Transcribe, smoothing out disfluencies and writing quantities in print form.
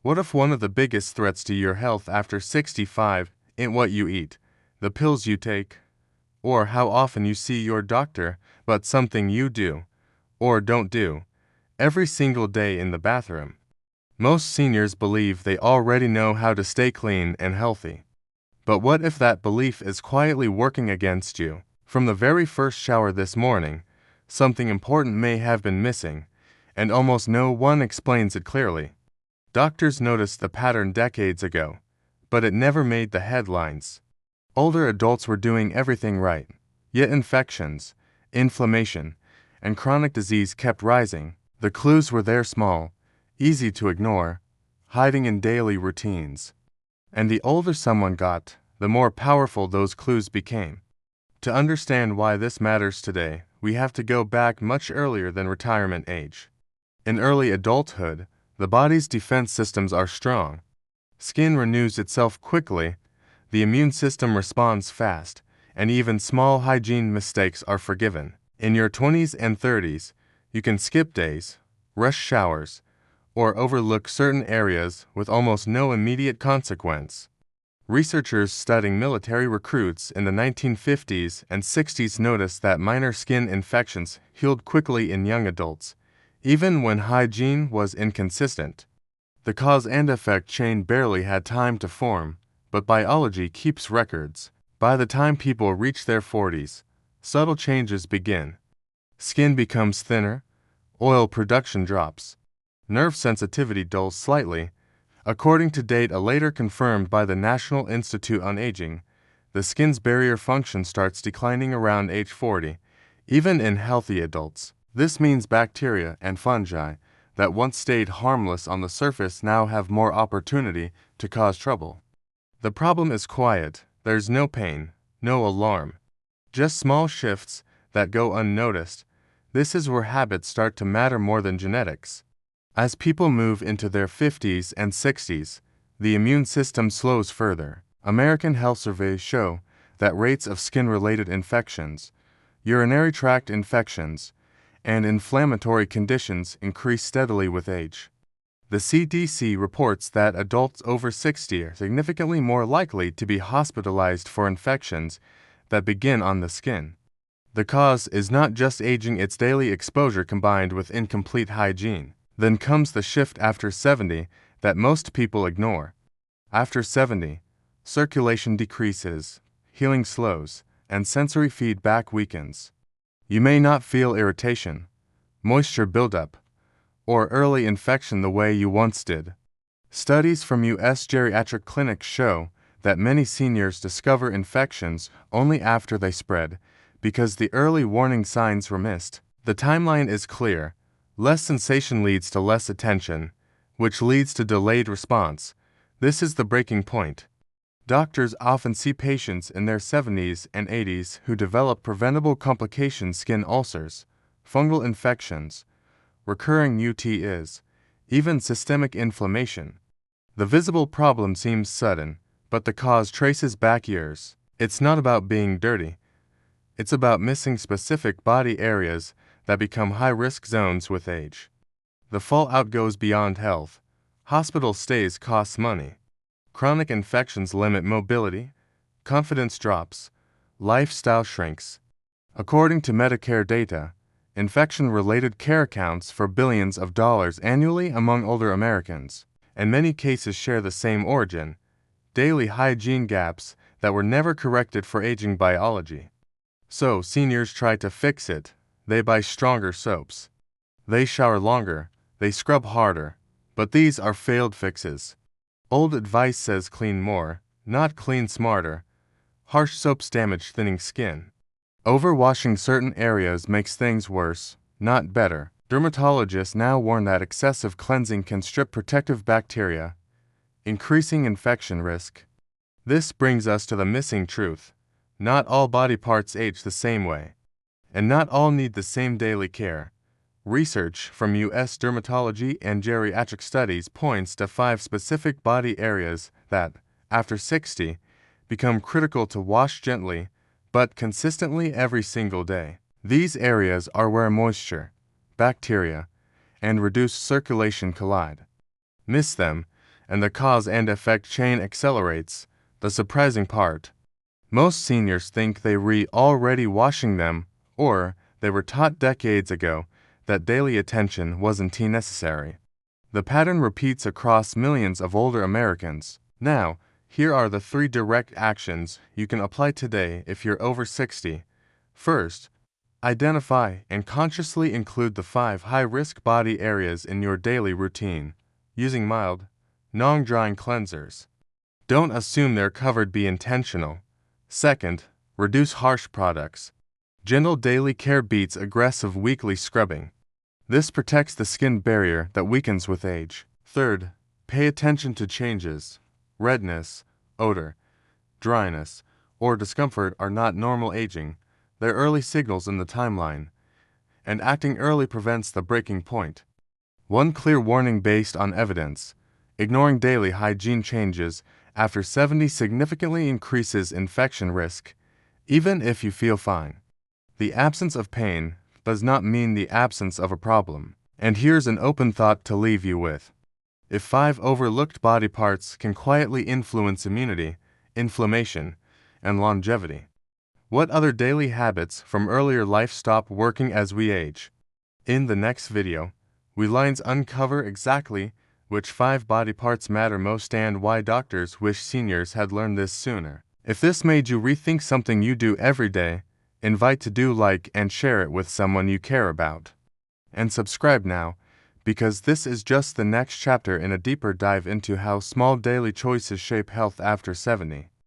What if one of the biggest threats to your health after 65 ain't what you eat, the pills you take, or how often you see your doctor, but something you do, or don't do, every single day in the bathroom? Most seniors believe they already know how to stay clean and healthy. But what if that belief is quietly working against you? From the very first shower this morning, something important may have been missing, and almost no one explains it clearly. Doctors noticed the pattern decades ago, but it never made the headlines. Older adults were doing everything right, yet infections, inflammation, and chronic disease kept rising. The clues were there, small, easy to ignore, hiding in daily routines. And the older someone got, the more powerful those clues became. To understand why this matters today, we have to go back much earlier than retirement age. In early adulthood, the body's defense systems are strong. Skin renews itself quickly, the immune system responds fast, and even small hygiene mistakes are forgiven. In your 20s and 30s, you can skip days, rush showers, or overlook certain areas with almost no immediate consequence. Researchers studying military recruits in the 1950s and 60s noticed that minor skin infections healed quickly in young adults, even when hygiene was inconsistent. The cause and effect chain barely had time to form, but biology keeps records. By the time people reach their 40s, subtle changes begin. Skin becomes thinner, oil production drops, nerve sensitivity dulls slightly. According to data later confirmed by the National Institute on Aging, the skin's barrier function starts declining around age 40, even in healthy adults. This means bacteria and fungi that once stayed harmless on the surface now have more opportunity to cause trouble. The problem is quiet. There's no pain, no alarm, just small shifts that go unnoticed. This is where habits start to matter more than genetics. As people move into their 50s and 60s, the immune system slows further. American health surveys show that rates of skin-related infections, urinary tract infections, and inflammatory conditions increase steadily with age. The CDC reports that adults over 60 are significantly more likely to be hospitalized for infections that begin on the skin. The cause is not just aging, it's daily exposure combined with incomplete hygiene. Then comes the shift after 70 that most people ignore. After 70, circulation decreases, healing slows, and sensory feedback weakens. You may not feel irritation, moisture buildup, or early infection the way you once did. Studies from U.S. geriatric clinics show that many seniors discover infections only after they spread because the early warning signs were missed. The timeline is clear. Less sensation leads to less attention, which leads to delayed response. This is the breaking point. Doctors often see patients in their 70s and 80s who develop preventable complications: skin ulcers, fungal infections, recurring UTIs, even systemic inflammation. The visible problem seems sudden, but the cause traces back years. It's not about being dirty. It's about missing specific body areas that become high-risk zones with age. The fallout goes beyond health. Hospital stays cost money. Chronic infections limit mobility, confidence drops, lifestyle shrinks. According to Medicare data, infection-related care accounts for billions of dollars annually among older Americans, and many cases share the same origin: daily hygiene gaps that were never corrected for aging biology. So seniors try to fix it. They buy stronger soaps. They shower longer. They scrub harder. But these are failed fixes. Old advice says clean more, not clean smarter. Harsh soaps damage thinning skin. Overwashing certain areas makes things worse, not better. Dermatologists now warn that excessive cleansing can strip protective bacteria, increasing infection risk. This brings us to the missing truth. Not all body parts age the same way, and not all need the same daily care. Research from U.S. dermatology and geriatric studies points to 5 specific body areas that, after 60, become critical to wash gently but consistently every single day. These areas are where moisture, bacteria, and reduced circulation collide. Miss them, and the cause and effect chain accelerates. The surprising part. Most seniors think they were already washing them, or they were taught decades ago that daily attention wasn't necessary. The pattern repeats across millions of older Americans. Now, here are the 3 direct actions you can apply today if you're over 60. First, identify and consciously include the 5 high-risk body areas in your daily routine, using mild, non-drying cleansers. Don't assume they're covered, be intentional. Second, reduce harsh products. Gentle daily care beats aggressive weekly scrubbing. This protects the skin barrier that weakens with age. Third, pay attention to changes. Redness, odor, dryness, or discomfort are not normal aging. They're early signals in the timeline, and acting early prevents the breaking point. One clear warning based on evidence: ignoring daily hygiene changes after 70 significantly increases infection risk, even if you feel fine. The absence of pain does not mean the absence of a problem. And here's an open thought to leave you with. If 5 overlooked body parts can quietly influence immunity, inflammation, and longevity, what other daily habits from earlier life stop working as we age? In the next video, we lines uncover exactly which 5 body parts matter most and why doctors wish seniors had learned this sooner. If this made you rethink something you do every day, invite to do, like, and share it with someone you care about. And subscribe now, because this is just the next chapter in a deeper dive into how small daily choices shape health after 70.